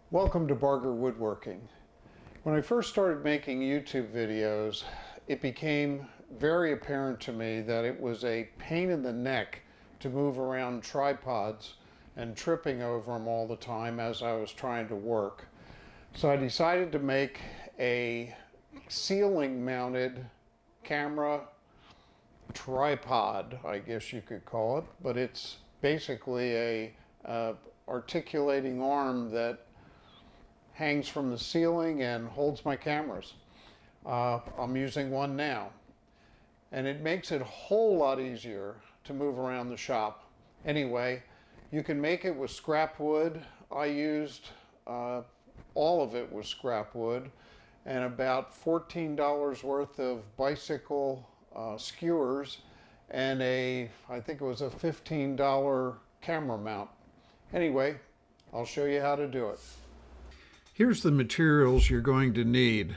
Welcome to Barger Woodworking. When I first started making YouTube videos, it became very apparent to me that it was a pain in the neck to move around tripods and tripping over them all the time as I was trying to work. So I decided to make a ceiling mounted camera tripod, I guess you could call it, but it's basically a articulating arm that hangs from the ceiling and holds my cameras. I'm using one now, and it makes it a whole lot easier to move around the shop. Anyway, you can make it with scrap wood. I used all of it was scrap wood and about $14 worth of bicycle skewers and I think it was a $15 camera mount. Anyway, I'll show you how to do it. Here's the materials you're going to need.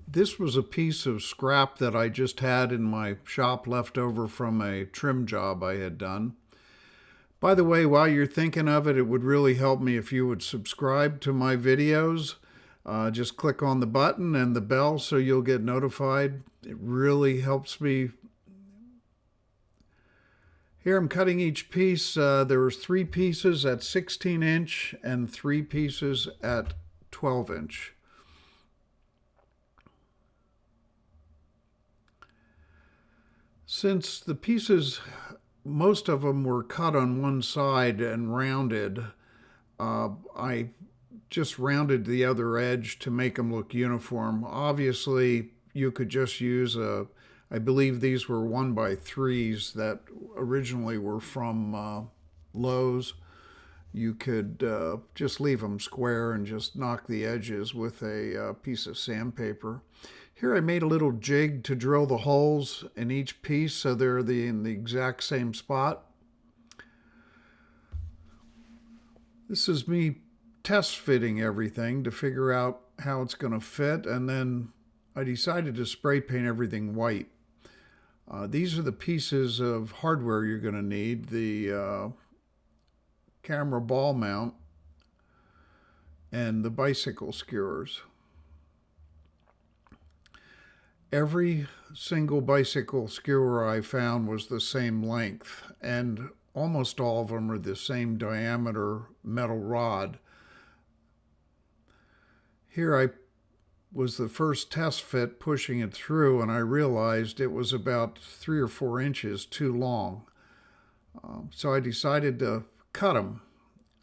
This was a piece of scrap that I just had in my shop left over from a trim job I had done. By the way, while you're thinking of it, it would really help me if you would subscribe to my videos. Just click on the button and the bell so you'll get notified. It really helps me. Here I'm cutting each piece. There was 3 pieces at 16-inch and 3 pieces at 12-inch. Since the pieces, most of them were cut on one side and rounded, I just rounded the other edge to make them look uniform. Obviously, you could just use I believe these were 1x3s that originally were from Lowe's. You could just leave them square and just knock the edges with a piece of sandpaper. Here I made a little jig to drill the holes in each piece so they're in the exact same spot. This is me test fitting everything to figure out how it's going to fit, and then I decided to spray paint everything white. These are the pieces of hardware you're going to need. The camera ball mount and the bicycle skewers. Every single bicycle skewer I found was the same length, and almost all of them are the same diameter metal rod. Here I was the first test fit pushing it through, and I realized it was about 3 or 4 inches too long. So I decided to cut them.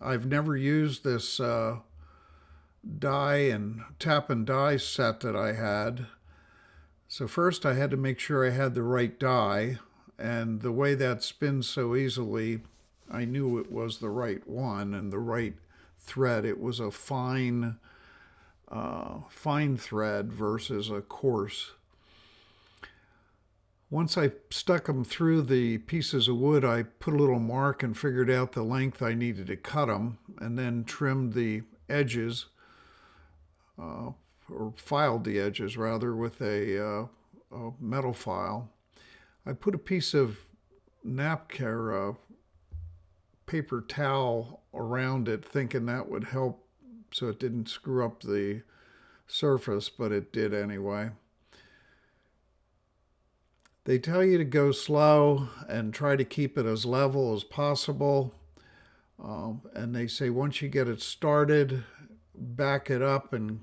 I've never used this die and tap and die set that I had. So first I had to make sure I had the right die, and the way that spins so easily, I knew it was the right one and the right thread. It was a fine thread versus a coarse. Once I stuck them through the pieces of wood, I put a little mark and figured out the length I needed to cut them, and then trimmed the edges, or filed the edges rather, with a metal file. I put a piece of napkin or paper towel around it, thinking that would help so it didn't screw up the surface, but it did anyway. They tell you to go slow and try to keep it as level as possible. And they say once you get it started, back it up and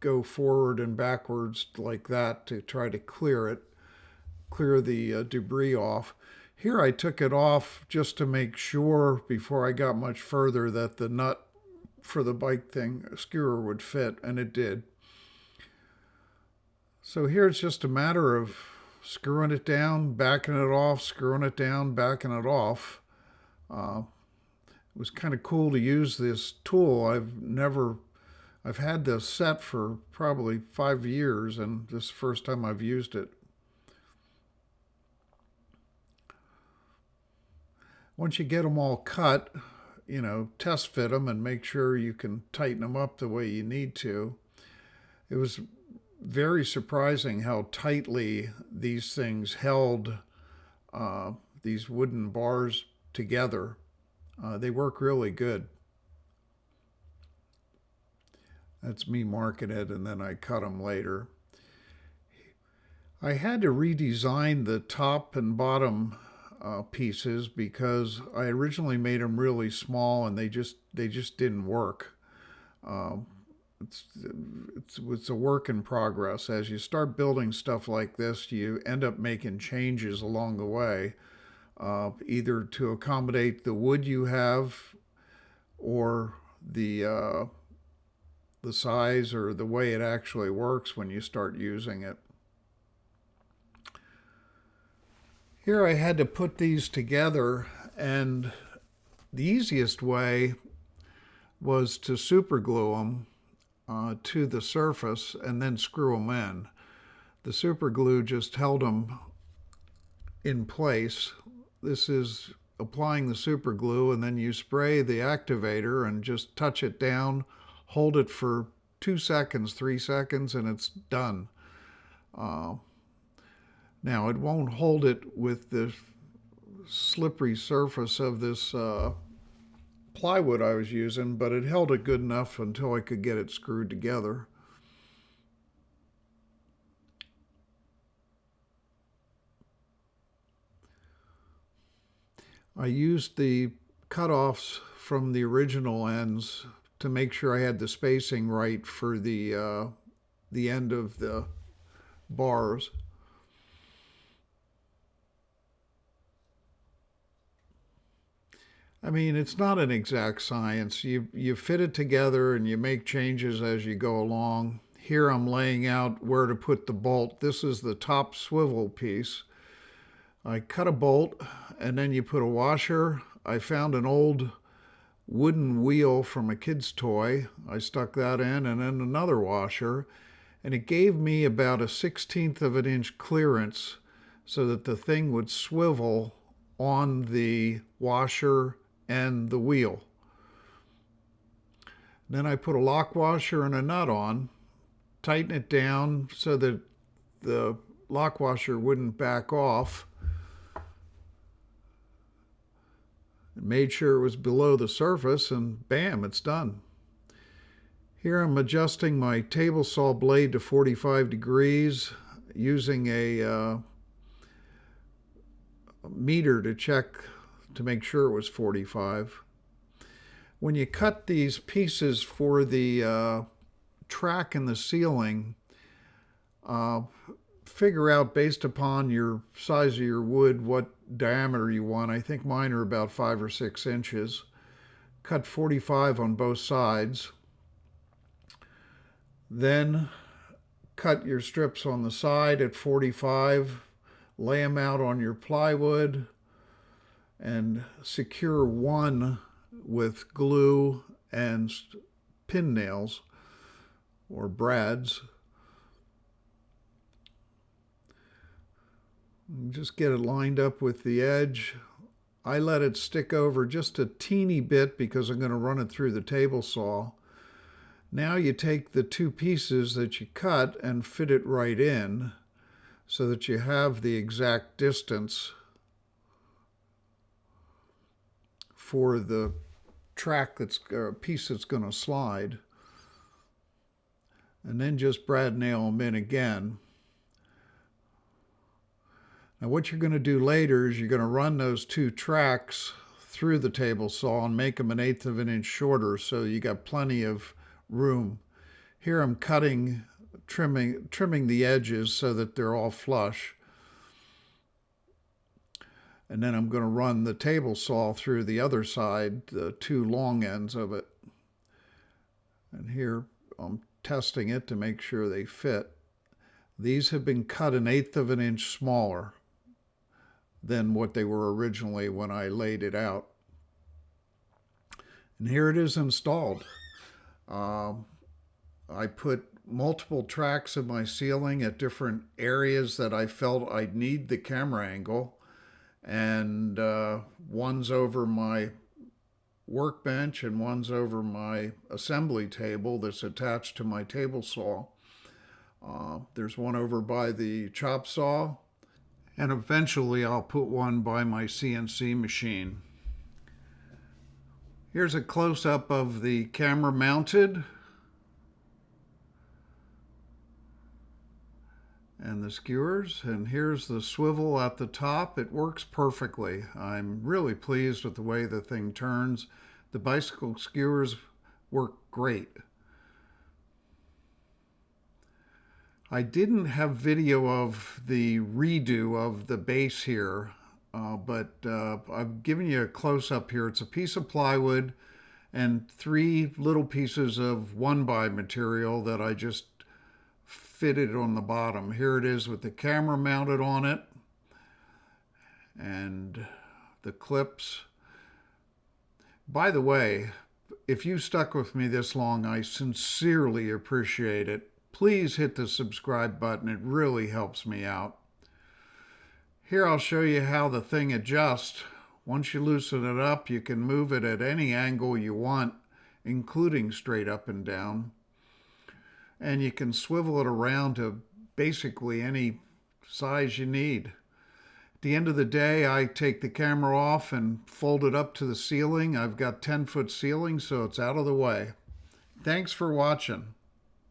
go forward and backwards like that to try to clear the debris off. Here I took it off just to make sure before I got much further that the nut for the bike thing skewer would fit, and it did. So here it's just a matter of screwing it down, backing it off, screwing it down, backing it off. It was kind of cool to use this tool. I've had this set for probably 5 years, and this is the first time I've used it. Once you get them all cut, test fit them and make sure you can tighten them up the way you need to. It was very surprising how tightly these things held these wooden bars together. They work really good. That's me marking it, and then I cut them later. I had to redesign the top and bottom pieces because I originally made them really small and they just didn't work. Um, it's, it's a work in progress. As you start building stuff like this, you end up making changes along the way, either to accommodate the wood you have or the size or the way it actually works when you start using it. Here I had to put these together, and the easiest way was to super glue them to the surface and then screw them in. The super glue just held them in place. This is applying the super glue, and then you spray the activator and just touch it down, hold it for 2 seconds, 3 seconds, and it's done. Now it won't hold it with the slippery surface of this plywood I was using, but it held it good enough until I could get it screwed together. I used the cutoffs from the original ends to make sure I had the spacing right for the end of the bars. I mean, it's not an exact science. You fit it together and you make changes as you go along. Here I'm laying out where to put the bolt. This is the top swivel piece. I cut a bolt and then you put a washer. I found an old wooden wheel from a kid's toy. I stuck that in, and then another washer, and it gave me about a 1/16 of an inch clearance so that the thing would swivel on the washer and the wheel. Then I put a lock washer and a nut on, tighten it down so that the lock washer wouldn't back off. Made sure it was below the surface, and bam, it's done. Here I'm adjusting my table saw blade to 45 degrees using a meter to check to make sure it was 45. When you cut these pieces for the track in the ceiling, figure out based upon your size of your wood what diameter you want. I think mine are about 5 or 6 inches. Cut 45 on both sides. Then cut your strips on the side at 45, lay them out on your plywood, and secure one with glue and pin nails or brads. Just get it lined up with the edge. I let it stick over just a teeny bit because I'm going to run it through the table saw. Now you take the two pieces that you cut and fit it right in so that you have the exact distance for the track piece that's going to slide. And then just brad nail them in again. Now what you're going to do later is you're going to run those two tracks through the table saw and make them 1/8 of an inch shorter so you got plenty of room. Here I'm trimming the edges so that they're all flush. And then I'm going to run the table saw through the other side, the two long ends of it. And here I'm testing it to make sure they fit. These have been cut 1/8 of an inch smaller than what they were originally when I laid it out. And here it is installed. I put multiple tracks in my ceiling at different areas that I felt I'd need the camera angle. And one's over my workbench and one's over my assembly table that's attached to my table saw. There's one over by the chop saw, and eventually I'll put one by my CNC machine. Here's a close-up of the camera mounted. and the skewers, and here's the swivel at the top. It works perfectly. I'm really pleased with the way the thing turns. The bicycle skewers work great. I didn't have video of the redo of the base here, but I've given you a close-up here. It's a piece of plywood and 3 little pieces of 1x material that I just fitted on the bottom. Here it is with the camera mounted on it and the clips. By the way, if you stuck with me this long, I sincerely appreciate it. Please hit the subscribe button. It really helps me out. Here I'll show you how the thing adjusts. Once you loosen it up, you can move it at any angle you want, including straight up and down. And you can swivel it around to basically any size you need. At the end of the day, I take the camera off and fold it up to the ceiling. I've got 10-foot ceiling, so it's out of the way. Thanks for watching.